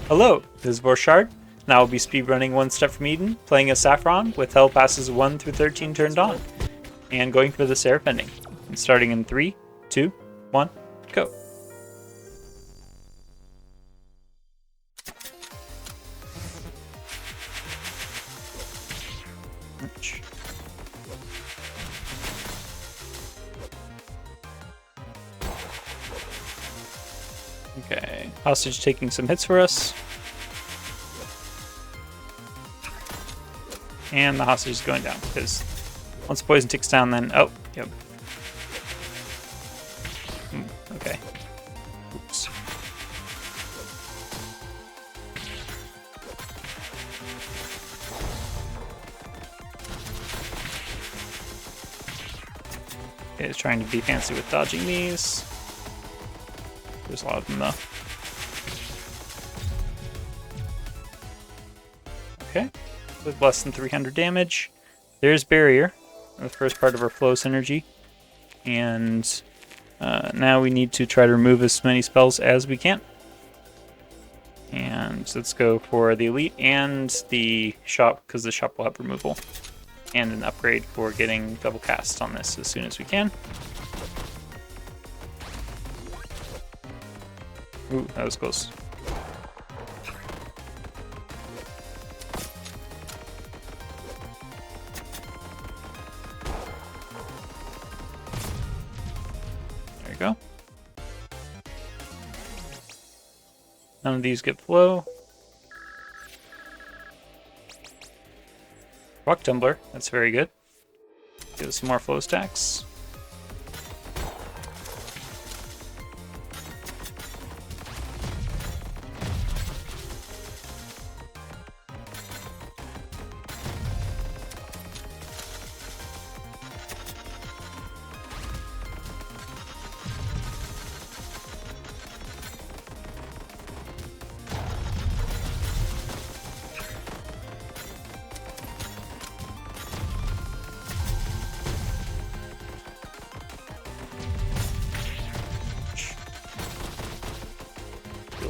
Hello, this is Vorce Shard. Now I'll be speedrunning One Step from Eden, playing as Saffron with Hellpasses 1 through 13 turned on, and going for the Serif ending. And starting in 3, 2, 1, go. Okay, hostage taking some hits for us. And the hostage is going down, because once poison ticks down, then... Oh, yep. Okay. Oops. Okay, it's trying to be fancy with dodging these. There's a lot of them, though. Okay. With less than 300 damage. There's Barrier, the first part of our flow synergy. And now we need to try to remove as many spells as we can. And let's go for the Elite and the Shop, because the Shop will have removal. And an upgrade for getting double cast on this as soon as we can. Ooh, that was close. There you go. None of these get flow. Rock Tumbler, that's very good. Give us some more flow stacks.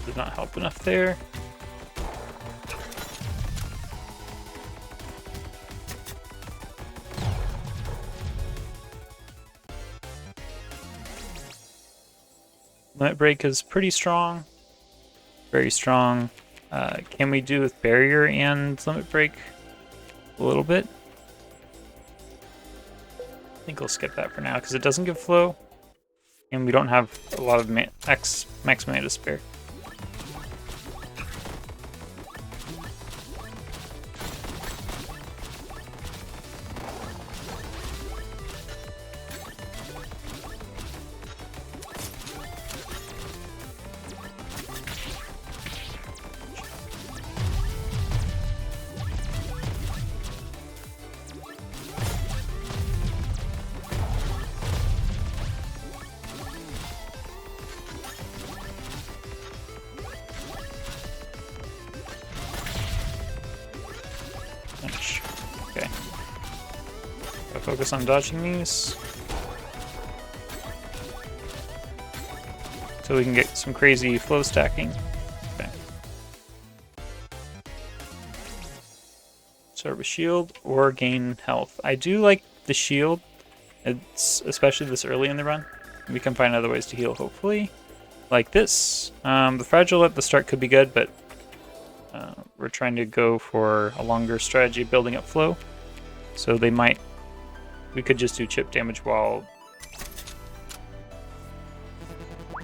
Did not help enough there. Limit Break is pretty strong. Very strong. Can we do with Barrier and Limit Break a little bit? I think we'll skip that for now because it doesn't give flow. And we don't have a lot of max mana to spare. Okay. Gotta focus on dodging these. So we can get some crazy flow stacking. Okay. Start with shield or gain health. I do like the shield. It's especially this early in the run. We can find other ways to heal, hopefully. Like this. The fragile at the start could be good, but we're trying to go for a longer strategy of building up flow. So we could just do chip damage while...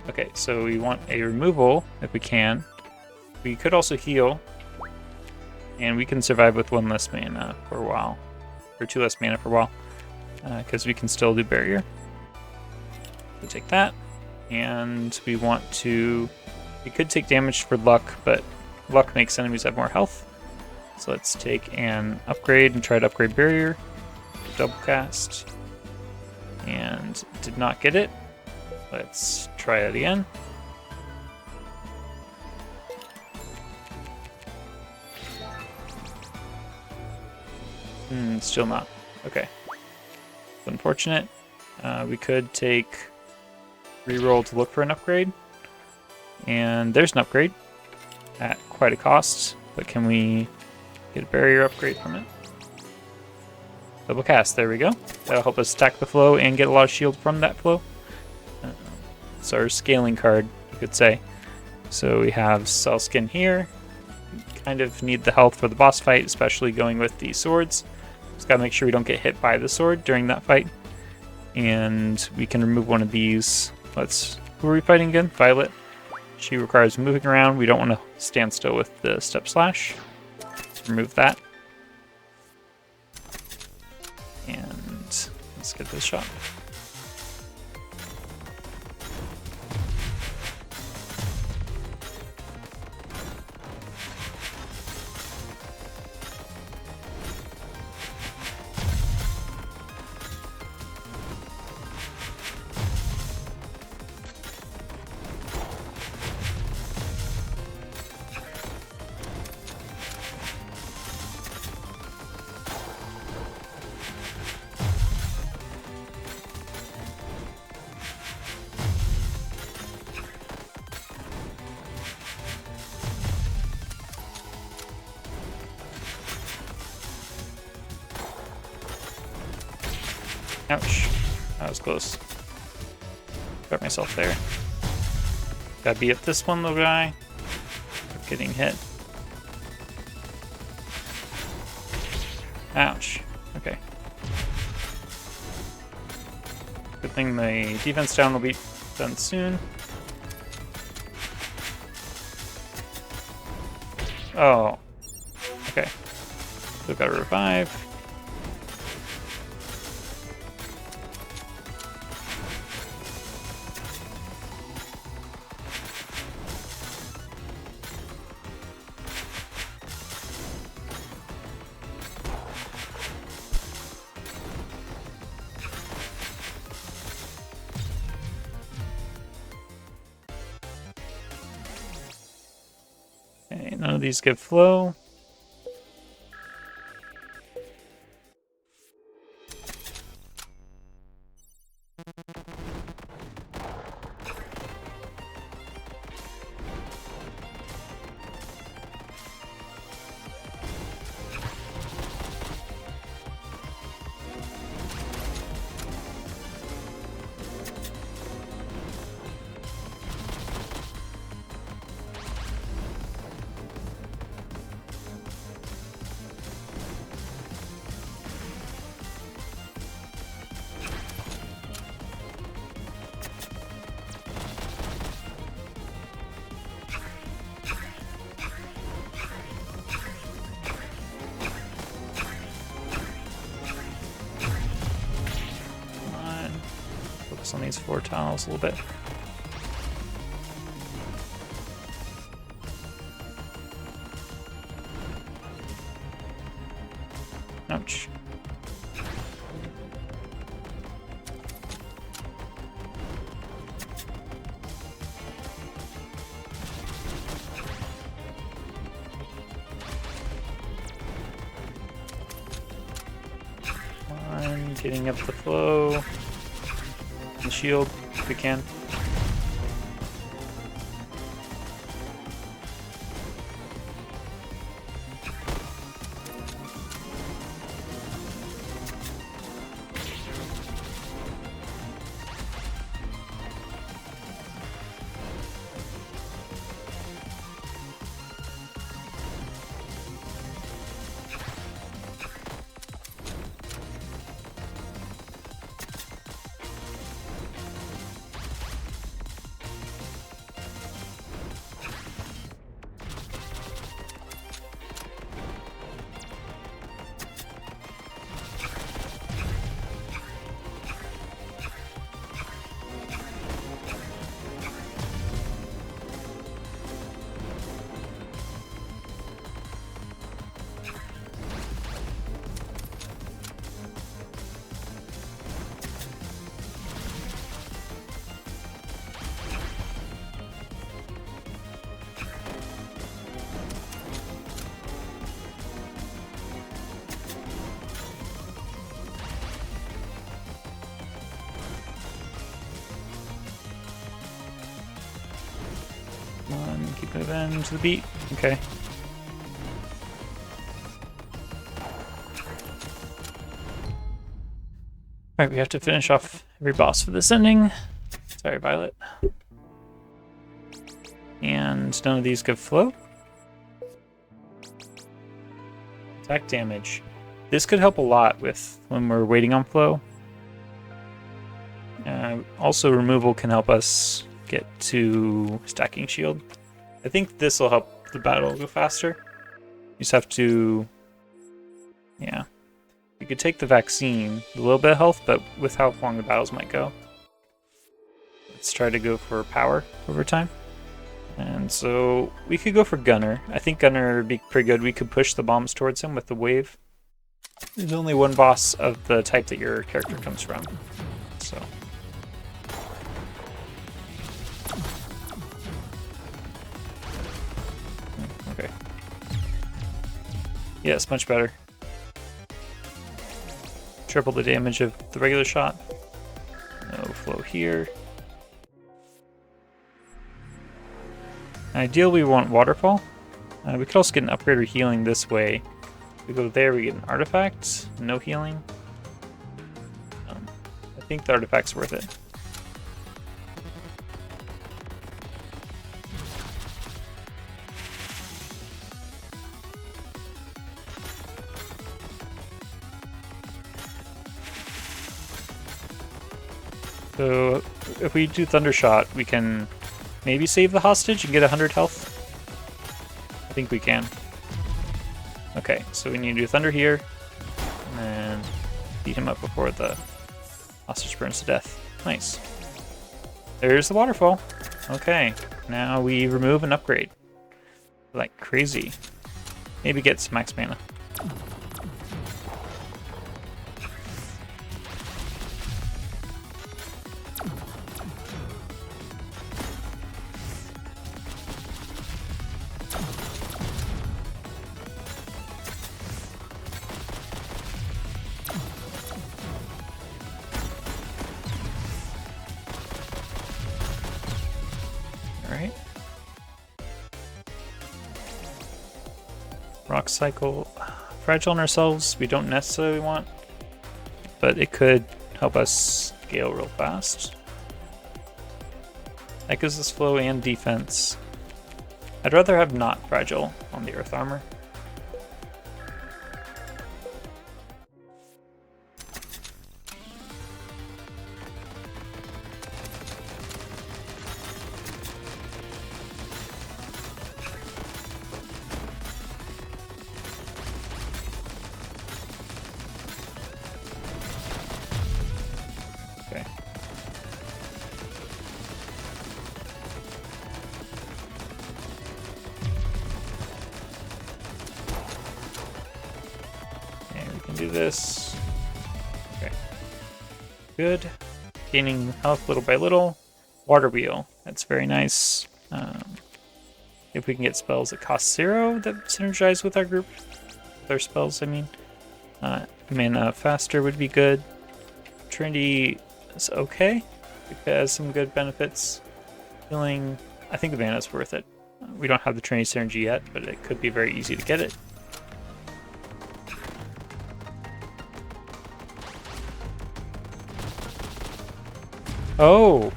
Okay, so we want a removal if we can. We could also heal. And we can survive with 1 less mana for a while. Or 2 less mana for a while. Because we can still do Barrier. So take that. And we want to... We could take damage for luck, but luck makes enemies have more health. So let's take an upgrade and try to upgrade Barrier. Double cast. And did not get it. Let's try it again. Still not. Okay. Unfortunate. We could take reroll to look for an upgrade. And there's an upgrade. at quite a cost, but can we get a barrier upgrade from it? Double cast, there we go. That'll help us stack the flow and get a lot of shield from that flow. It's our scaling card, you could say. So we have Cell Skin here. Kind of need the health for the boss fight, especially going with the swords. Just gotta make sure we don't get hit by the sword during that fight. And we can remove one of these. Who are we fighting again? Violette. She requires moving around. We don't want to stand still with the step slash. Let's remove that. And let's get this shot. Ouch. That was close. Got myself there. Gotta beat up this one little guy. Getting hit. Ouch. Okay. Good thing the defense down will be done soon. Oh. Okay. Still gotta revive. Okay, none of these give flow. On these 4 tiles a little bit. Ouch. Come on, getting up the flow. The shield if we can. Keep moving to the beat. Okay. Alright, we have to finish off every boss for this ending. Sorry, Violet. And none of these give flow. Attack damage. This could help a lot with when we're waiting on flow. Also, removal can help us get to stacking shield. I think this will help the battle go faster. You just have to... Yeah. You could take the vaccine, a little bit of health, but with how long the battles might go. Let's try to go for power over time. And so we could go for Gunner. I think Gunner would be pretty good. We could push the bombs towards him with the wave. There's only one boss of the type that your character comes from. So. Okay. Yes, much better. Triple the damage of the regular shot. No flow here. Ideally, we want waterfall. We could also get an upgrade or healing this way. If we go there, we get an artifact. No healing. I think the artifact's worth it. So if we do Thundershot, we can maybe save the hostage and get 100 health. I think we can. Okay, so we need to do Thunder here, and then beat him up before the hostage burns to death. Nice. There's the waterfall. Okay, now we remove and upgrade. Like crazy. Maybe get some max mana. Alright. Rock cycle. Fragile on ourselves, we don't necessarily want, but it could help us scale real fast. That gives us flow and defense. I'd rather have not fragile on the earth armor. Okay. And we can do this. Okay. Good. Gaining health little by little. Water wheel. That's very nice. If we can get spells that cost 0 that synergize with our group. With our spells, I mean. Mana faster would be good. Trinity is okay. It has some good benefits. Healing, I think the mana is worth it. We don't have the Trinity synergy yet, but it could be very easy to get it. Oh,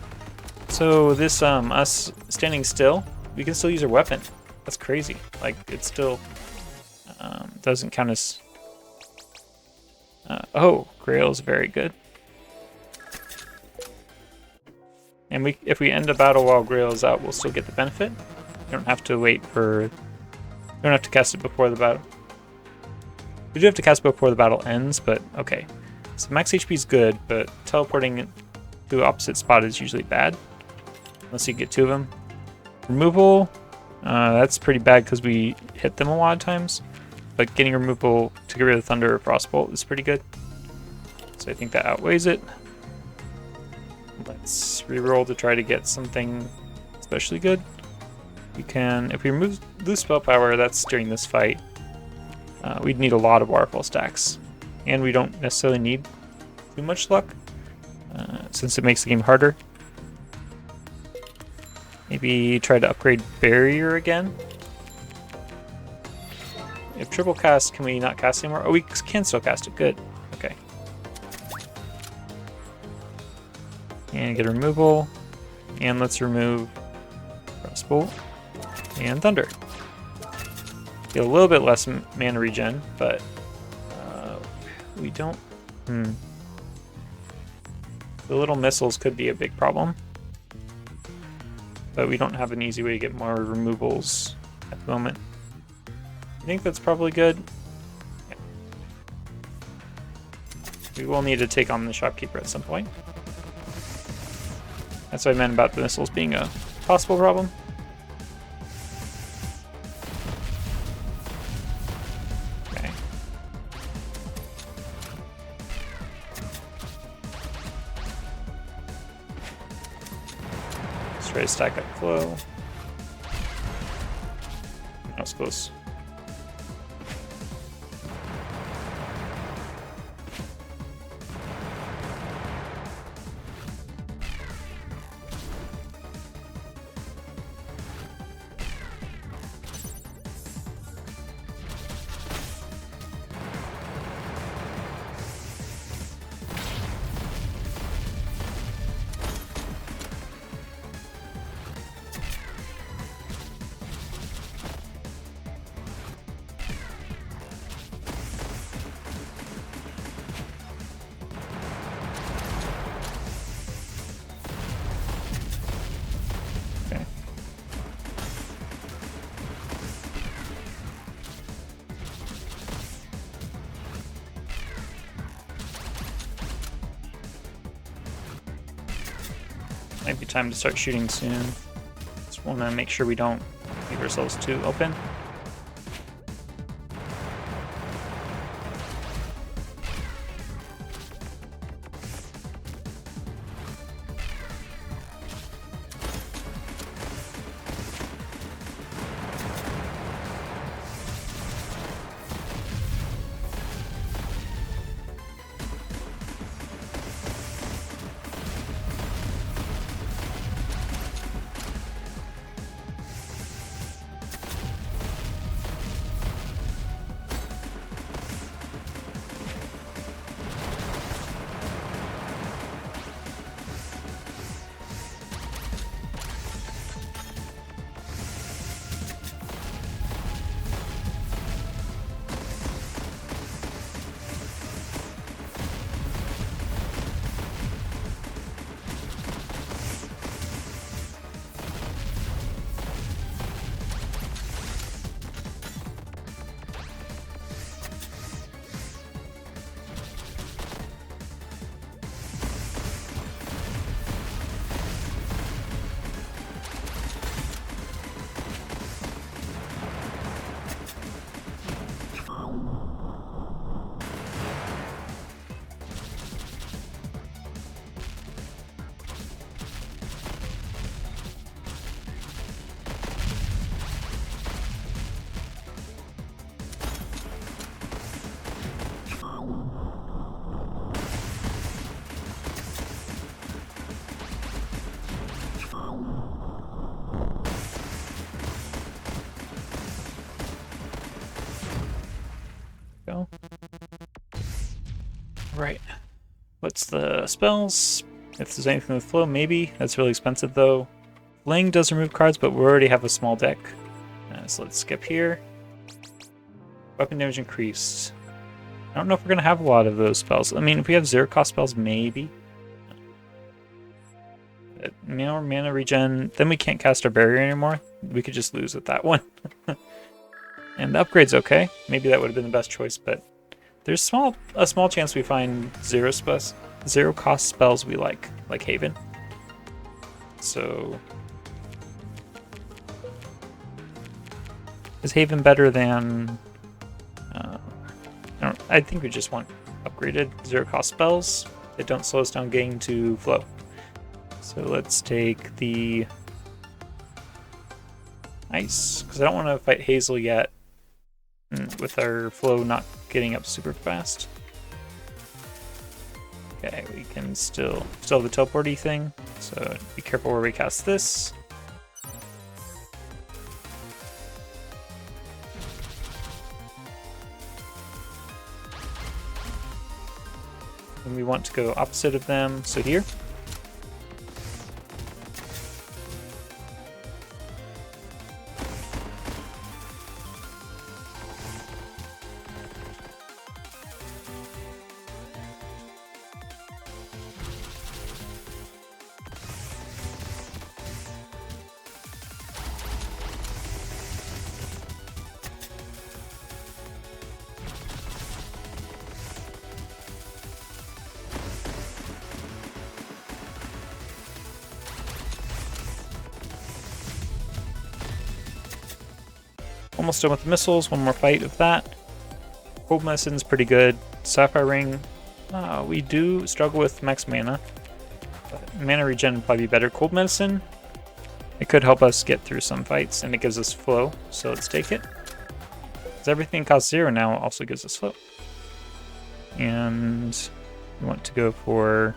so this us standing still, we can still use our weapon. That's crazy. Like it still doesn't count as. Oh, Grail is very good. And if we end the battle while Grail is out, we'll still get the benefit. We don't have to wait for. We don't have to cast it before the battle. We do have to cast it before the battle ends, but okay. So max HP is good, but teleporting it to the opposite spot is usually bad. Unless you get 2 of them. Removal, that's pretty bad because we hit them a lot of times. But getting removal to get rid of Thunder or Frostbolt is pretty good. So I think that outweighs it. Let's reroll to try to get something especially good. We can, if we lose spell power, that's during this fight. We'd need a lot of waterfall stacks. And we don't necessarily need too much luck, since it makes the game harder. Maybe try to upgrade Barrier again. If triple cast, can we not cast anymore? Oh, we can still cast it. Good. Okay. And get a removal. And let's remove Crossbolt and Thunder. Get a little bit less mana regen, but we don't... The little missiles could be a big problem. But we don't have an easy way to get more removals at the moment. I think that's probably good. Yeah. We will need to take on the Shopkeeper at some point. That's what I meant about the missiles being a possible problem. Okay. Let's try to stack up flow. That was close. Might be time to start shooting soon. Just want to make sure we don't leave ourselves too open. Go. Right. What's the spells? If there's anything with flow, maybe. That's really expensive though. Fling does remove cards, but we already have a small deck. So let's skip here. Weapon damage increased. I don't know if we're going to have a lot of those spells. I mean, if we have zero cost spells, maybe. More mana regen. Then we can't cast our barrier anymore. We could just lose with that one. And the upgrade's okay. Maybe that would have been the best choice, but there's a small chance we find zero cost spells we like Haven. So is Haven better than? I think we just want upgraded zero cost spells that don't slow us down getting to flow. So let's take the ice, because I don't want to fight Hazel yet with our flow not getting up super fast. Okay, we can still have the teleporty thing, so be careful where we cast this. And we want to go opposite of them, so here. Almost done with the missiles, one more fight of that. Cold Medicine's pretty good. Sapphire Ring, we do struggle with max mana. But mana regen would probably be better. Cold Medicine, it could help us get through some fights, and it gives us flow, so let's take it. Because everything costs 0 now also gives us flow. And we want to go for...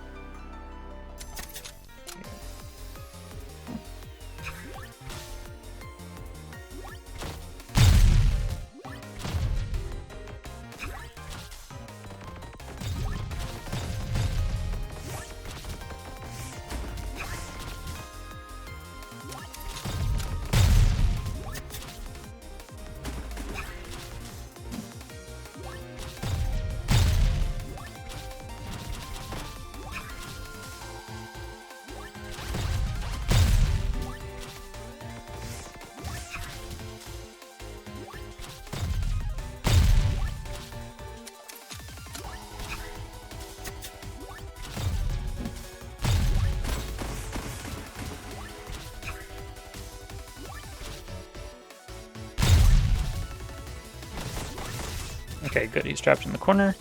Okay, good. He's trapped in the corner.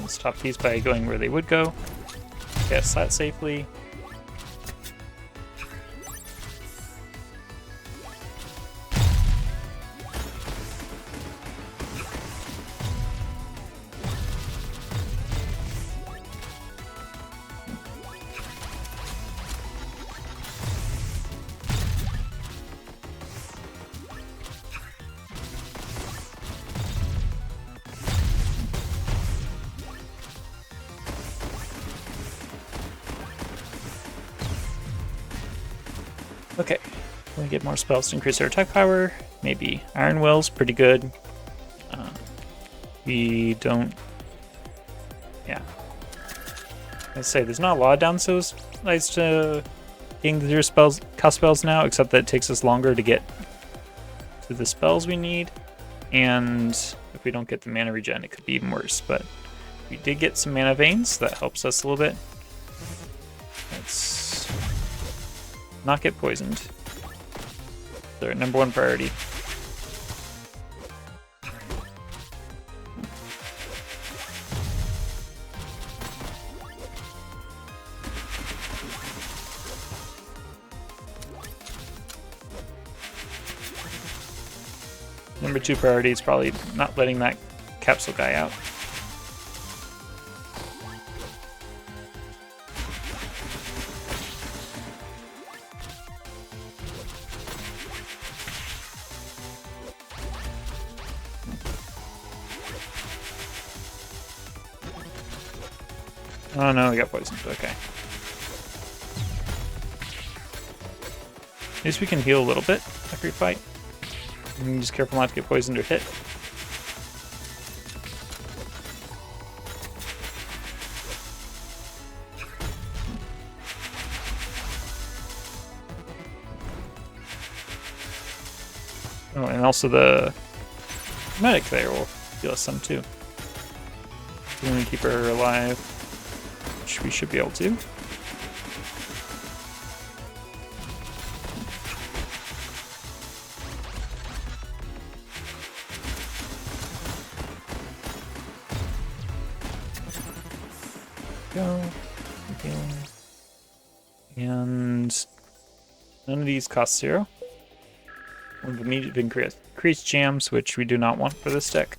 Let's stop these by going where they would go. Guess that safely. Okay, we get more spells to increase our attack power. Maybe Iron Will's pretty good. We don't... Yeah. Let's say there's not a lot of downsides to getting the 0 spells, cost spells now, except that it takes us longer to get to the spells we need. And if we don't get the mana regen, it could be even worse. But we did get some mana veins. That helps us a little bit. Let's not get poisoned. They're number 1 priority. Number 2 priority is probably not letting that capsule guy out. Oh no, we got poisoned. Okay. At least we can heal a little bit every fight. And just careful not to get poisoned or hit. Oh, and also the medic there will heal us some too. We want to keep her alive, which we should be able to. Go. Healing. And none of these cost 0. We've immediately increased jams, which we do not want for this deck.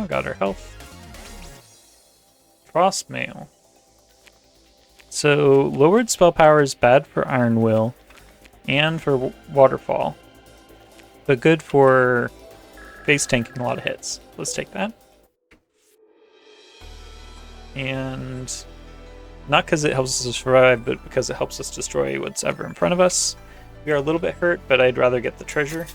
go, got our health. Frost Mail. So, lowered spell power is bad for Iron Will and for Waterfall, but good for face tanking a lot of hits. Let's take that. And not because it helps us survive, but because it helps us destroy what's ever in front of us. We are a little bit hurt, but I'd rather get the treasure.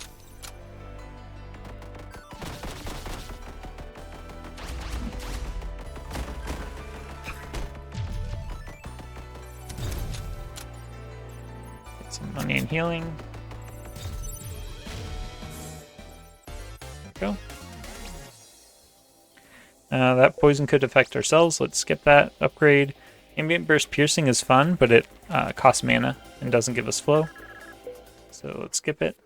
Get some money and healing. There we go. That poison could affect ourselves. Let's skip that upgrade. Ambient Burst Piercing is fun, but it costs mana and doesn't give us flow. So let's skip it.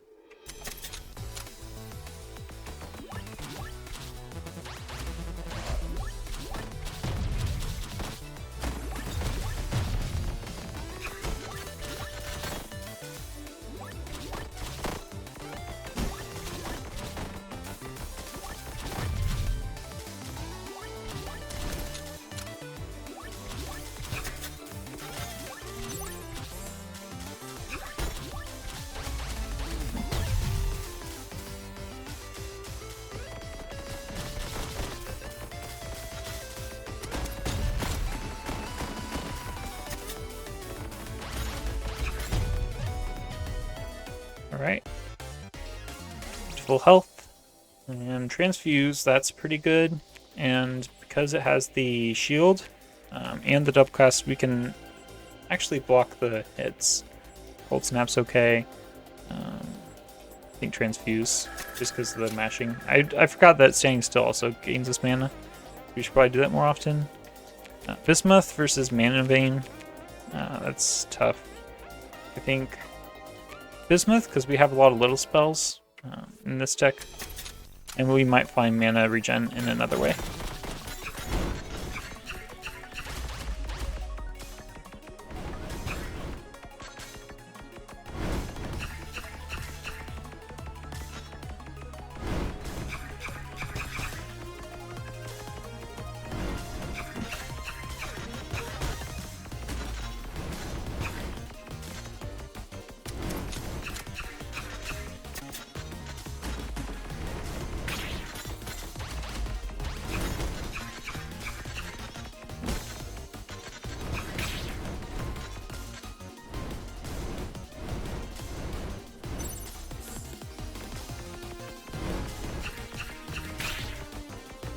Alright. Full health. And Transfuse, that's pretty good. And because it has the shield and the double cast, we can actually block the hits. Cold Snap's okay. I think Transfuse, just because of the mashing. I forgot that staying still also gains us mana. We should probably do that more often. Bismuth versus Mana Vein. That's tough. I think Bismuth, because we have a lot of little spells in this deck, and we might find mana regen in another way.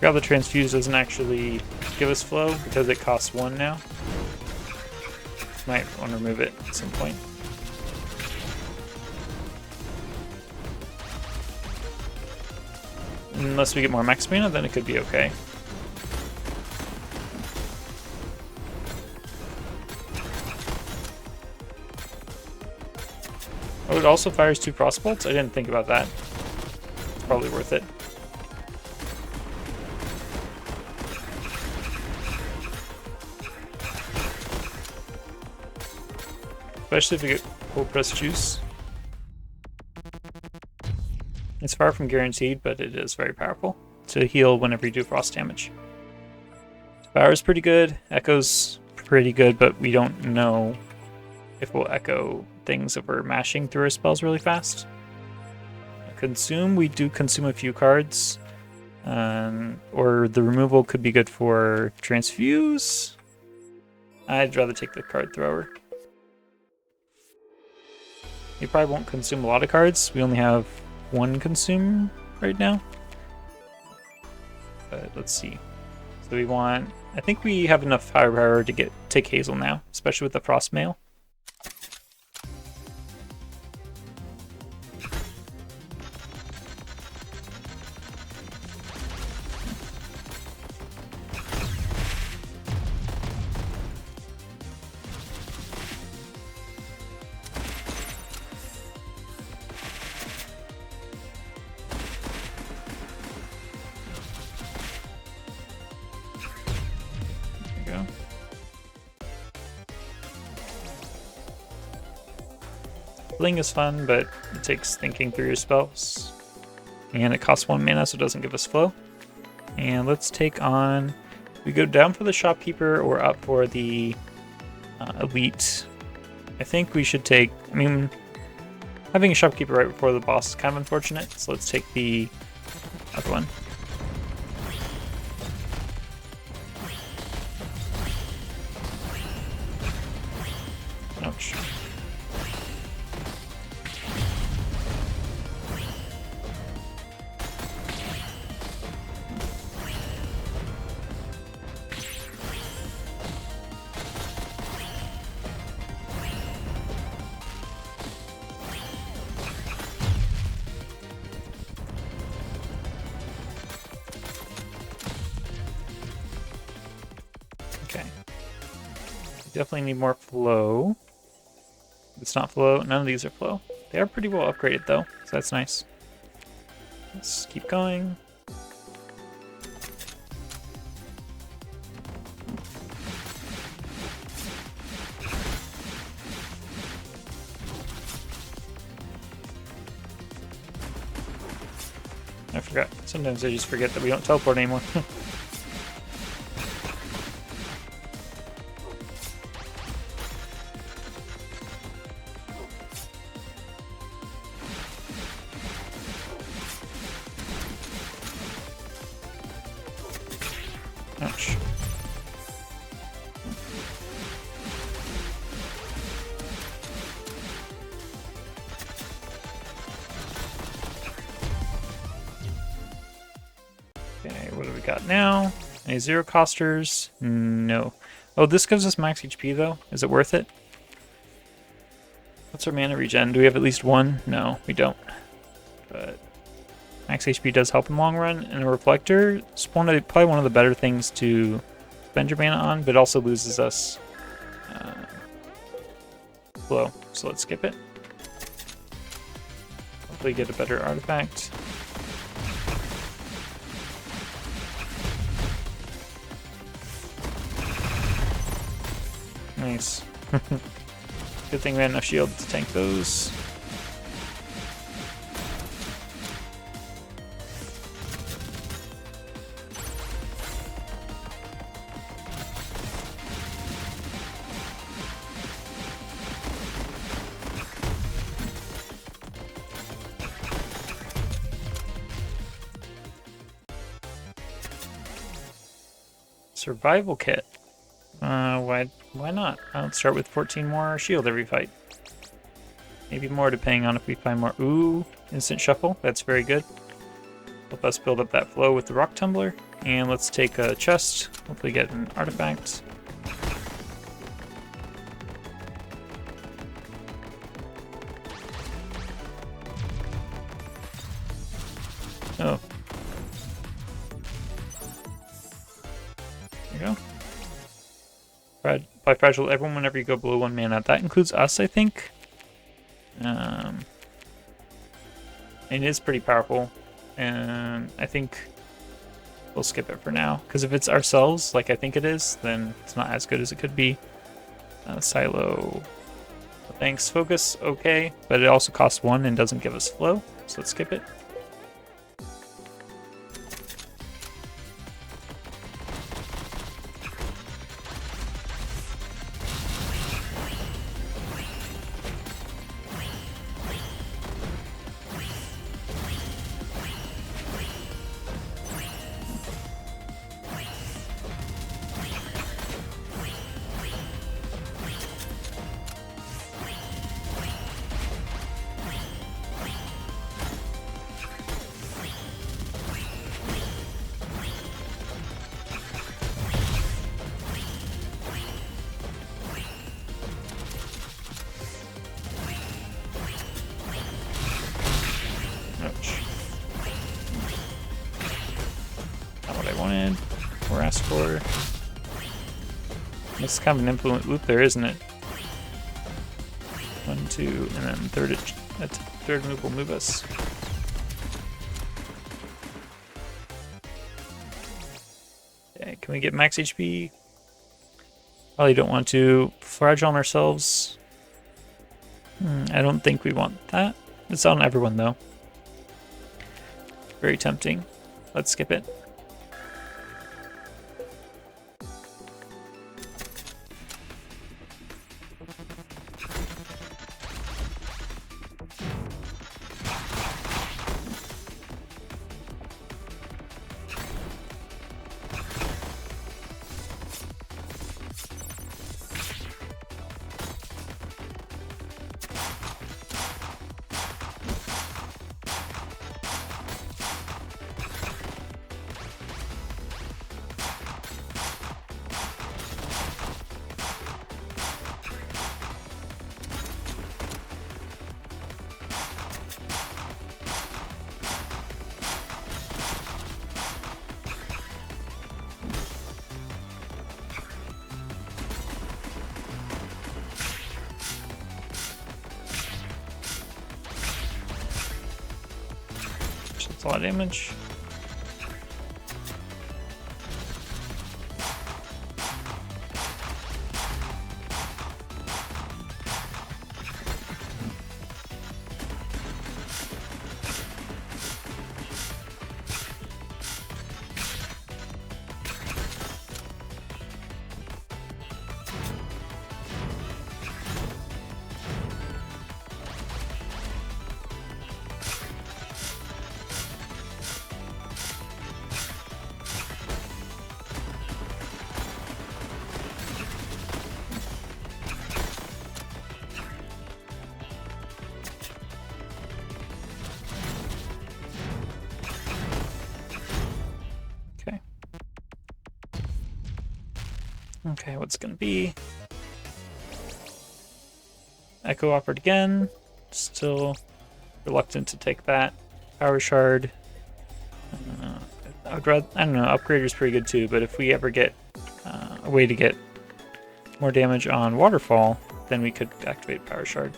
The Transfuse doesn't actually give us flow because it costs 1 now. Might want to remove it at some point. Unless we get more max mana, then it could be okay. Oh, it also fires 2 Frost Bolts? I didn't think about that. It's probably worth it. Especially if we get Cold Press Juice. It's far from guaranteed, but it is very powerful to heal whenever you do frost damage. Power's pretty good, Echo's pretty good, but we don't know if we'll echo things if we're mashing through our spells really fast. Consume, we do consume a few cards, or the removal could be good for Transfuse. I'd rather take the card thrower. You probably won't consume a lot of cards. We only have 1 consume right now. But let's see. So we want... I think we have enough firepower to take Hazel now, especially with the Frost Mail. Bling is fun, but it takes thinking through your spells. And it costs 1 mana, so it doesn't give us flow. And let's take on... We go down for the Shopkeeper or up for the Elite. I think we should take... I mean, having a Shopkeeper right before the boss is kind of unfortunate, so let's take the other one. Ouch. Okay. Definitely need more flow. It's not flow. None of these are flow. They are pretty well upgraded though, so that's nice. Let's keep going. I forgot. Sometimes I just forget that we don't teleport anymore. Ouch. Okay, what do we got now? Any zero costers? No. Oh, this gives us max HP though. Is it worth it? What's our mana regen? Do we have at least one? No, we don't. But max HP does help in the long run, and a reflector is probably one of the better things to spend your mana on, but also loses us flow. So let's skip it. Hopefully get a better artifact. Nice. Good thing we had enough shield to tank those. Survival kit. Why not? I'll start with 14 more shield every fight. Maybe more depending on if we find more. Ooh, instant shuffle. That's very good. Help us build up that flow with the rock tumbler. And let's take a chest. Hopefully get an artifact. Oh. There you go. Apply fragile to everyone whenever you go below 1 mana. That includes us, I think. It is pretty powerful, and I think we'll skip it for now. Because if it's ourselves, like I think it is, then it's not as good as it could be. Silo. Thanks. Focus, okay, but it also costs 1 and doesn't give us flow, so let's skip it. Or asked for. It's kind of an influent loop there, isn't it? 1, 2, and then third move will move us. Okay, can we get max HP? Probably don't want to. Fragile on ourselves. I don't think we want that. It's on everyone though. Very tempting. Let's skip it. a lot of damage. Okay, what's gonna be? Echo offered again. Still reluctant to take that. Power Shard. I don't know, Upgrader's pretty good too, but if we ever get a way to get more damage on Waterfall, then we could activate Power Shard.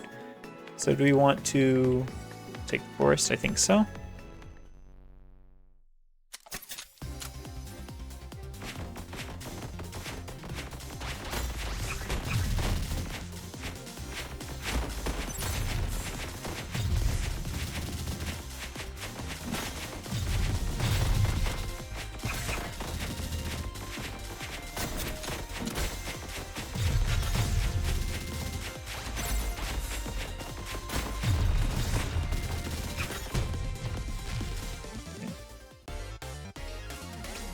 So do we want to take Forest? I think so.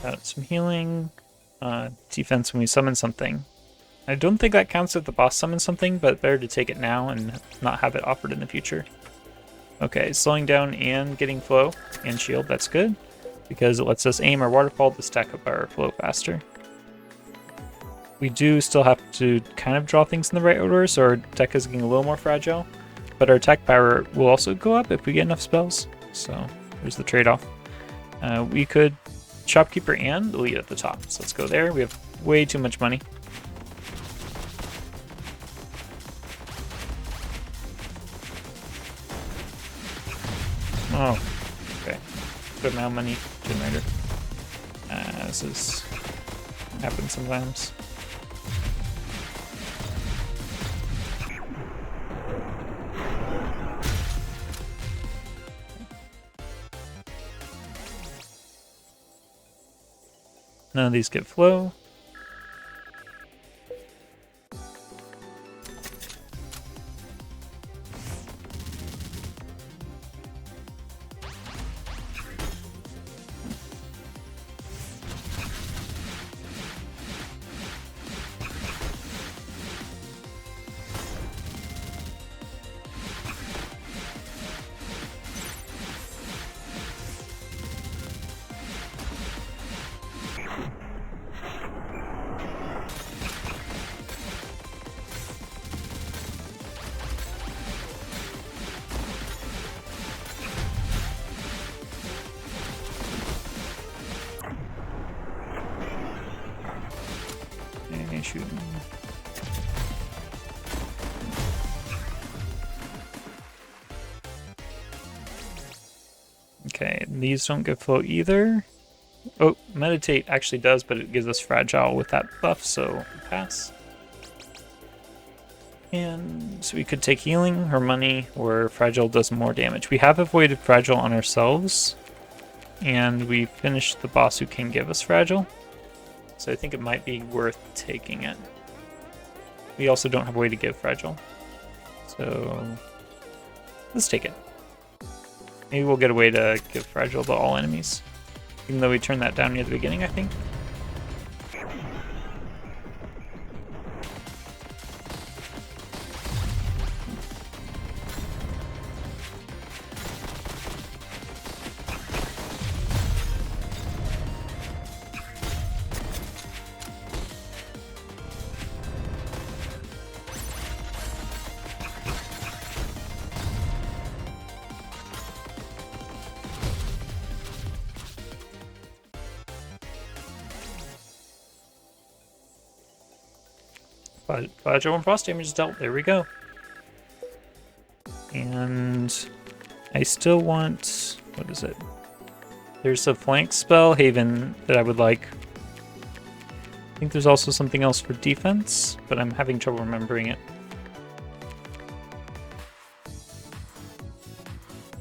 Got some healing, defense when we summon something. I don't think that counts if the boss summons something, but better to take it now and not have it offered in the future. Okay, slowing down and getting flow and shield, that's good, because it lets us aim our waterfall to stack up our flow faster. We do still have to kind of draw things in the right order, so our deck is getting a little more fragile, but our attack power will also go up if we get enough spells, so there's the trade-off. We could Shopkeeper and Elite at the top. So let's go there. We have way too much money. Oh, okay. Good amount of money generator. This happens sometimes. None of these get flow. Shoot. Okay, these don't get flow either. Oh, meditate actually does, but it gives us fragile with that buff, so pass. And so we could take healing or money, where fragile does more damage. We have avoided fragile on ourselves, and we finished the boss who can give us fragile. So I think it might be worth taking it. We also don't have a way to give fragile. So let's take it. Maybe we'll get a way to give fragile to all enemies. Even though we turned that down near the beginning, I think. Fragile and frost damage is dealt. There we go. And I still want, what is it? There's a flank spell, Haven, that I would like. I think there's also something else for defense, but I'm having trouble remembering it.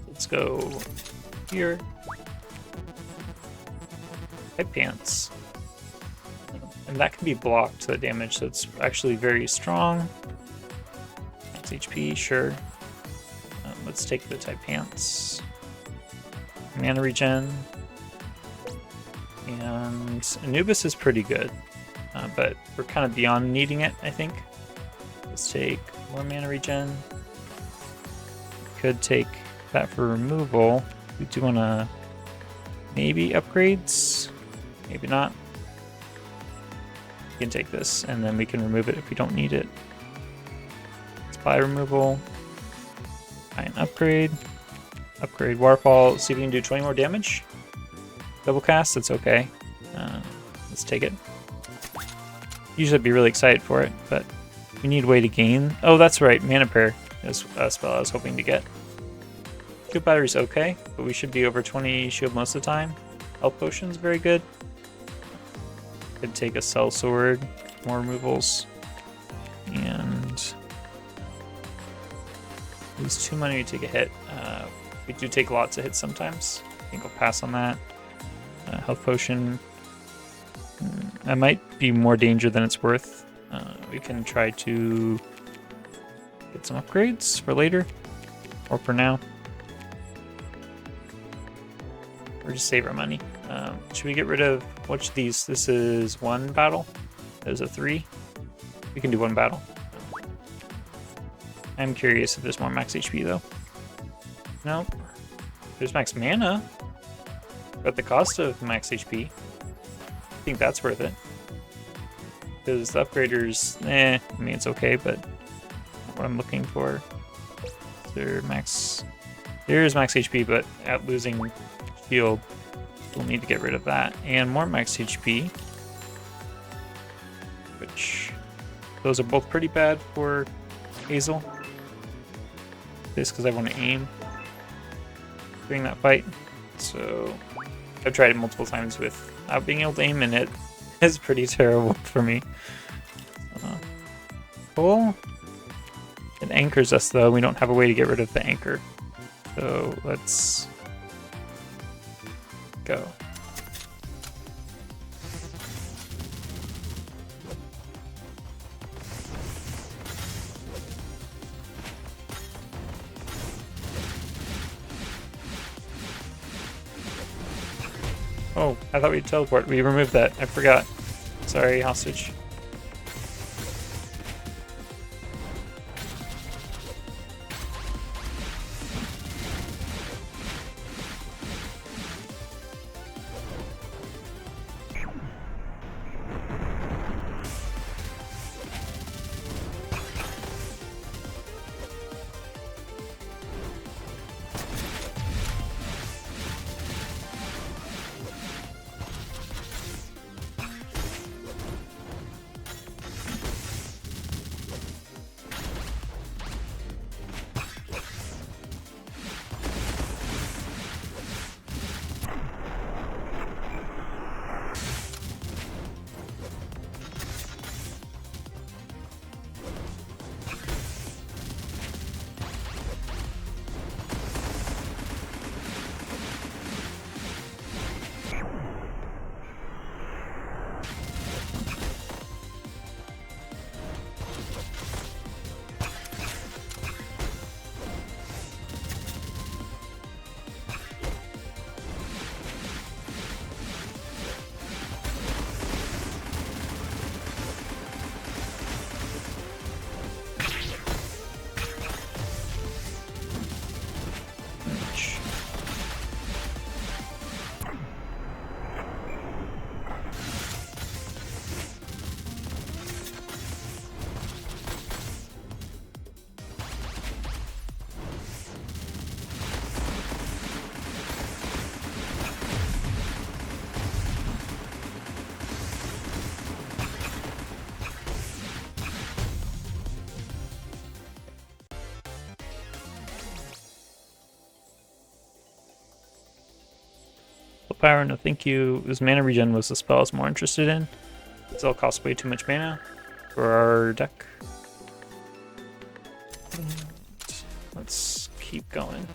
Let's go here. Type pants. And that can be blocked, that damage, so it's actually very strong. Max HP, sure. Let's take the type pants. Mana regen. And Anubis is pretty good, but we're kind of beyond needing it, I think. Let's take more mana regen. Could take that for removal. We do want to maybe upgrades, maybe not. We can take this and then we can remove it if we don't need it. Let's buy removal, buy an upgrade, upgrade Waterfall, see if we can do 20 more damage. Double cast, that's okay. Let's take it. Usually I'd be really excited for it, but we need a way to gain. Oh, that's right, Mana Prayer is a spell I was hoping to get. Shield Battery's okay, but we should be over 20 shield most of the time. Health Potion's very good. Could take a Cell Sword, more removals, and lose 2 money to take a hit. We do take lots of hits sometimes. I think I'll pass on that. Health Potion. That might be more danger than it's worth. We can try to get some upgrades for later, or for now. Or just save our money. Should we get rid of which of these? This is 1 battle. There's a 3. We can do 1 battle. I'm curious if there's more max HP though. Nope. There's max mana. At the cost of max HP. I think that's worth it. Because the upgraders, I mean it's okay, but not what I'm looking for. There's max HP, but at losing shield, we'll need to get rid of that. And more max HP. Which, those are both pretty bad for Hazel. This because I want to aim during that fight. So I've tried it multiple times without being able to aim, and it is pretty terrible for me. Cool. It anchors us though. We don't have a way to get rid of the anchor. So let's go. Oh, I thought we'd teleport. We removed that. I forgot. Sorry, hostage. Power, no thank you. It was mana regen was the spell I was more interested in. This all costs way too much mana for our deck. And let's keep going.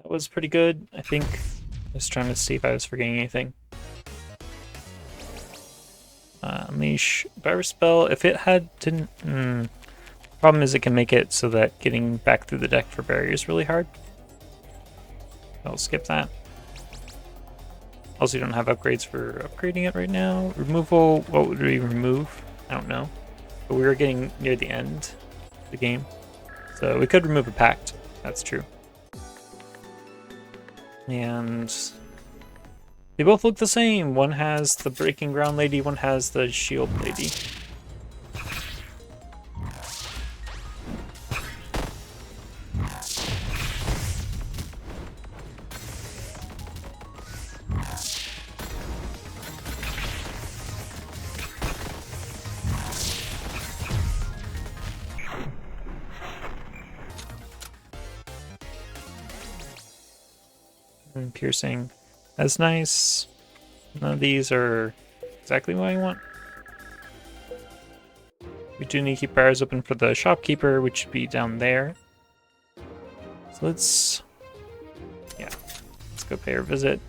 Was pretty good. I think just trying to see if I was forgetting anything. Unleash Virus Spell. If it didn't. Problem is it can make it so that getting back through the deck for barrier is really hard. I'll skip that. Also, you don't have upgrades for upgrading it right now. Removal. What would we remove? I don't know. But we were getting near the end of the game, so we could remove a pact. That's true. And they both look the same. One has the Breaking Ground Lady, one has the Shield Lady. Piercing. That's nice. None of these are exactly what I want. We do need to keep our eyes open for the Shopkeeper, which should be down there. So let's go pay her visit.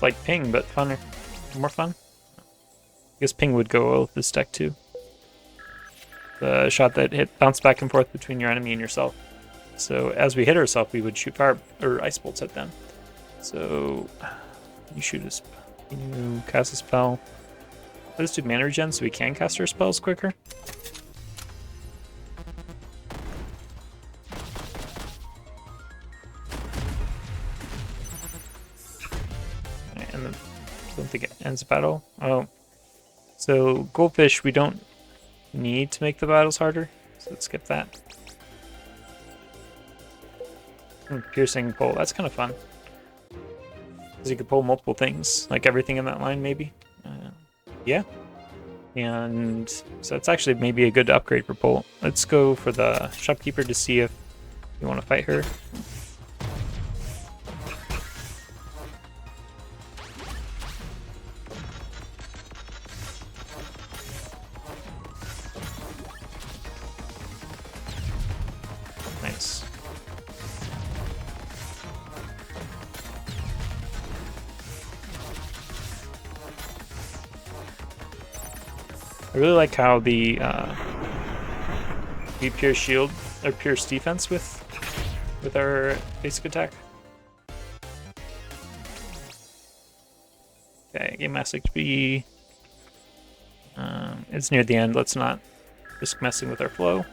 Like ping, but funner. More fun. I guess ping would go well with this deck too. The shot that bounce back and forth between your enemy and yourself. So as we hit ourselves, we would shoot fire or ice bolts at them. So you you cast a spell. Let's do mana regen so we can cast our spells quicker. I don't think it ends the battle. Oh. So, Goldfish, we don't need to make the battles harder. So let's skip that. Piercing pull. That's kind of fun. Because you could pull multiple things. Like everything in that line, maybe. Yeah. And so that's actually maybe a good upgrade for pull. Let's go for the Shopkeeper to see if you want to fight her. Nice. I really like how the we pierce shield or pierce defense with our basic attack. Okay, game mass HP. It's near the end. Let's not risk messing with our flow.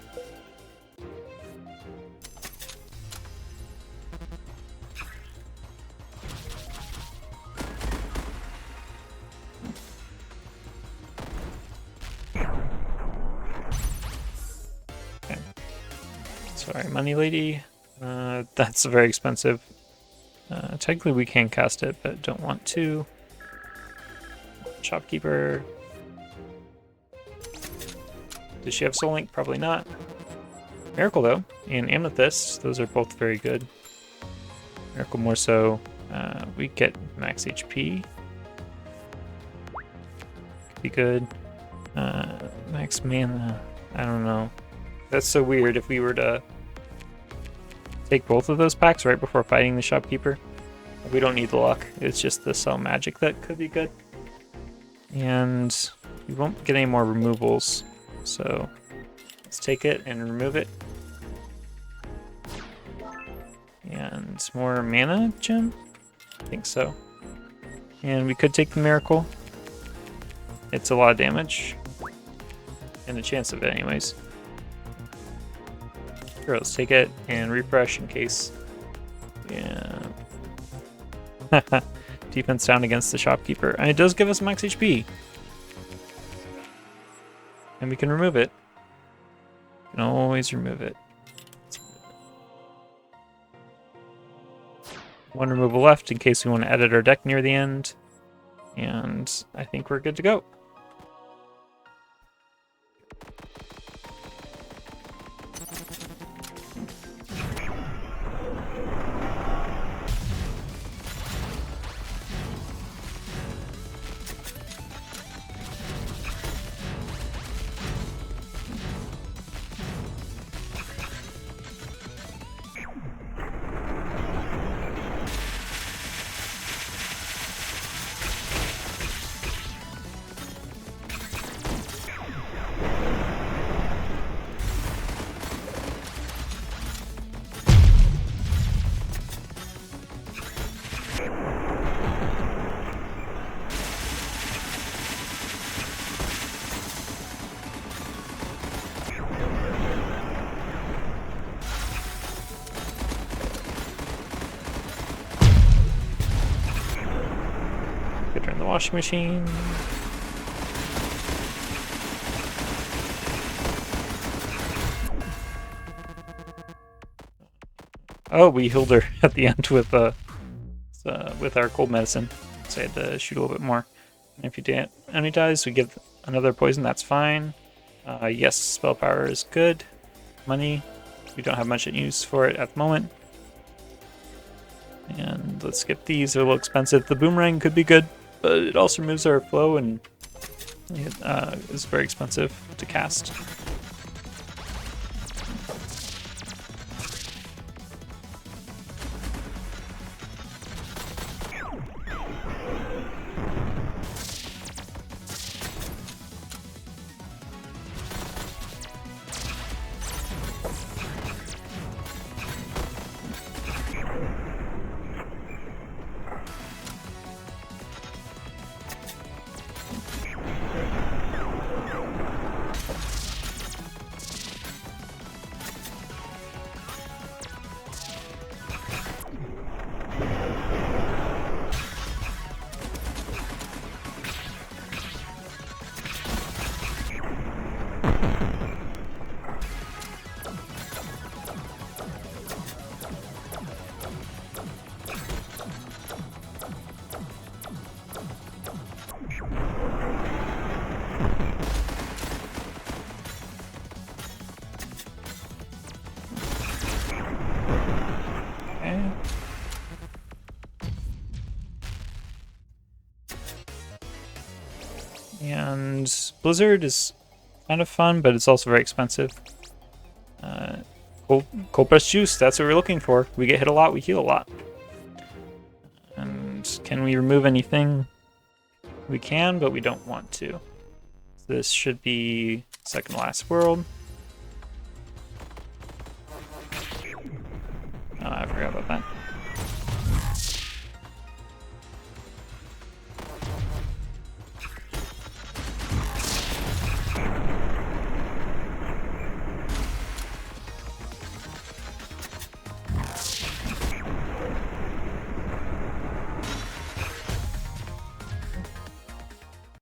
Okay. Sorry, money lady. That's very expensive. Technically we can cast it, but don't want to. Shopkeeper. Does she have Soul Link? Probably not. Miracle though, and Amethyst, those are both very good. Miracle more so. We get max HP. Could be good. Max mana. I don't know. That's so weird if we were to take both of those packs right before fighting the Shopkeeper. We don't need the luck. It's just the Cell Magic that could be good. And we won't get any more removals. So let's take it and remove it. And more mana gem? I think so. And we could take the Miracle. It's a lot of damage. And a chance of it anyways. Sure, let's take it and refresh in case. Yeah. Defense down against the Shopkeeper. And it does give us max HP. And we can remove it. We can always remove it. One removal left in case we want to edit our deck near the end. And I think we're good to go. Turn the washing machine. Oh, we healed her at the end with our cold medicine, so I had to shoot a little bit more. And if you enemy dies, we get another poison. That's fine. Yes, spell power is good. Money, we don't have much use for it at the moment. And let's skip these. They're a little expensive. The boomerang could be good, but it also removes our flow and it is very expensive to cast. And Blizzard is kind of fun, but it's also very expensive. Cold press juice, that's what we're looking for. We get hit a lot, we heal a lot. And can we remove anything? We can, but we don't want to. This should be second last world. Oh, I forgot about that.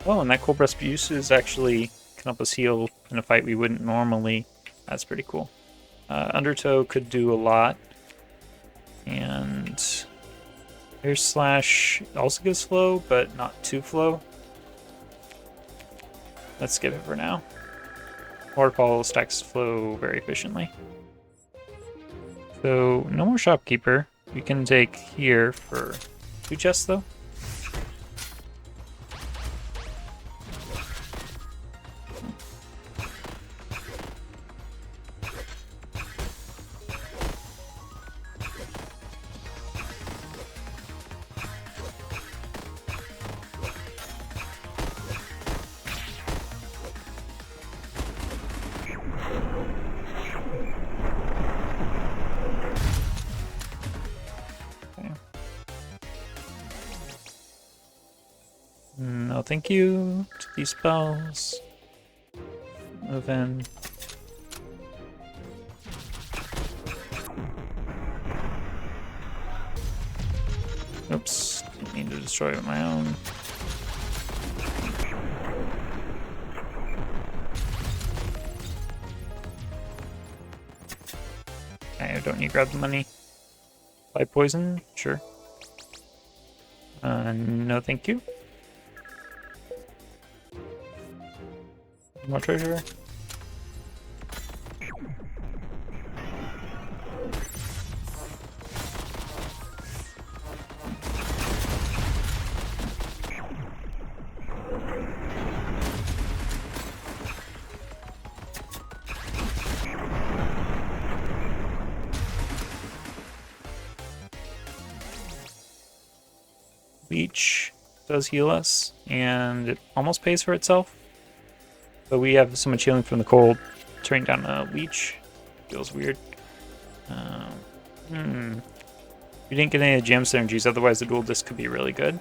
Oh, and that cold breast use is actually can help us heal in a fight we wouldn't normally. That's pretty cool. Undertow could do a lot. And Air Slash also gives flow, but not too flow. Let's skip it for now. Waterfall stacks flow very efficiently. So no more Shopkeeper. We can take here for 2 chests though. No thank you to these spells. Move in. Oops, didn't mean to destroy it with my own. I don't need to grab the money. Buy poison? Sure. No thank you. More treasure. Leech does heal us, and it almost pays for itself. But we have so much healing from the cold. Turning down a leech feels weird. We didn't get any of the gem synergies, otherwise the dual disc could be really good.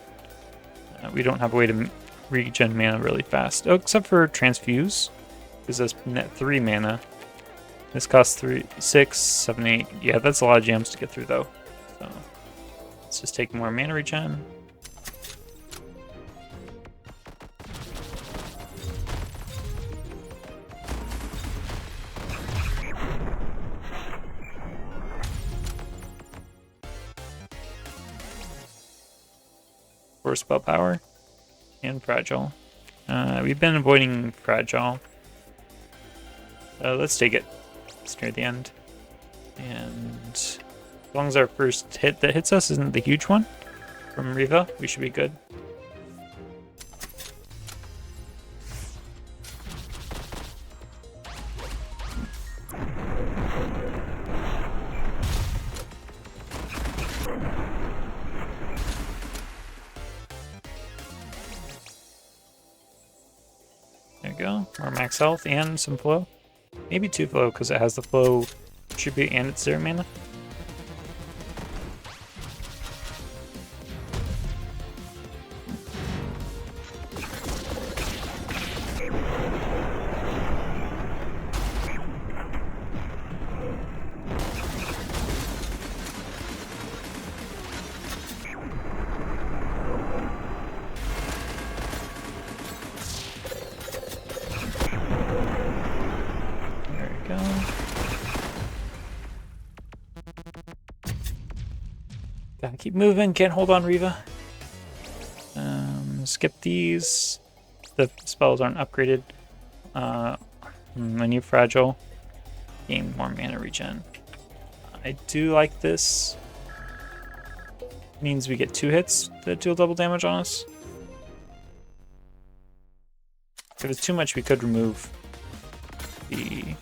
We don't have a way to regen mana really fast. Oh, except for transfuse. Gives us net 3 mana. This costs 3, 6, 7, 8. Yeah, that's a lot of gems to get through though. So let's just take more mana regen. For spell power and fragile. We've been avoiding fragile. Let's take it. It's near the end. And as long as our first hit that hits us isn't the huge one from Reva, we should be good. There we go. More max health and some flow. Maybe 2 flow because it has the flow tribute and its 0 mana. Gotta keep moving, can't hold on Reva. Skip these. The spells aren't upgraded. When you're fragile, gain more mana regen. I do like this. Means we get 2 hits that deal double damage on us. If it's too much, we could remove the...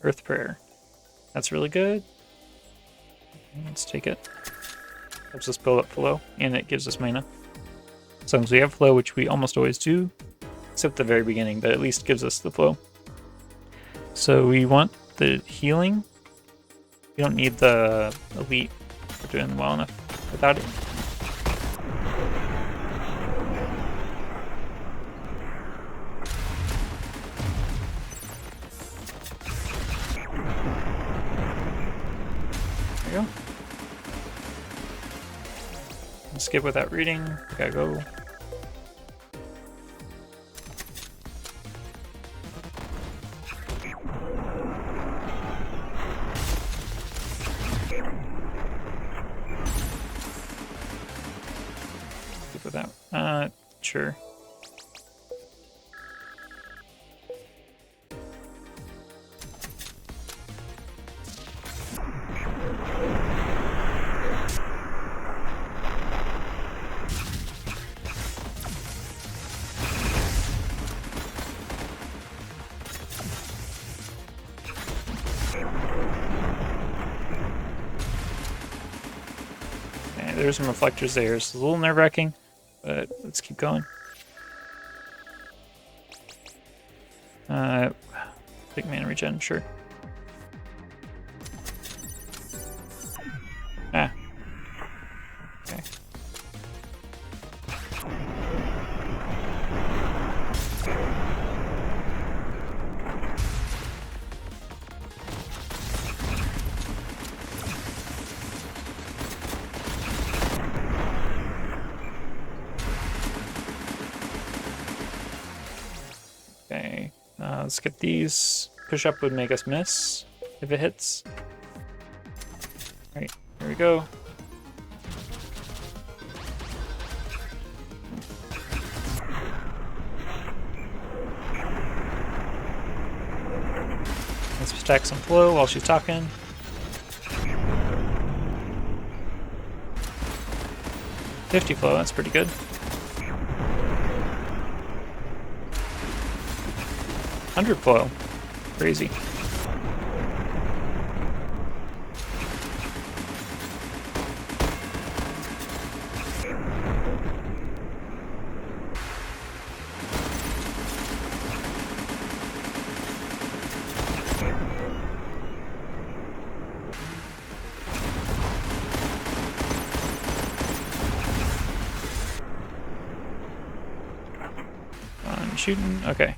Earth Prayer. That's really good. Let's take it. Helps us build up flow, and it gives us mana. As long as we have flow, which we almost always do, except the very beginning, but at least gives us the flow. So we want the healing. We don't need the elite. We're doing well enough without it. There you go. Skip without reading. Gotta go. Skip without. Sure. There's some reflectors there. It's a little nerve-wracking, but let's keep going. Big mana regen, sure. Ah. Okay. Okay, let's get these. Push up would make us miss if it hits. Alright, here we go. Let's stack some flow while she's talking. $50 flow, that's pretty good. $100 flow. Crazy. Shooting. Okay.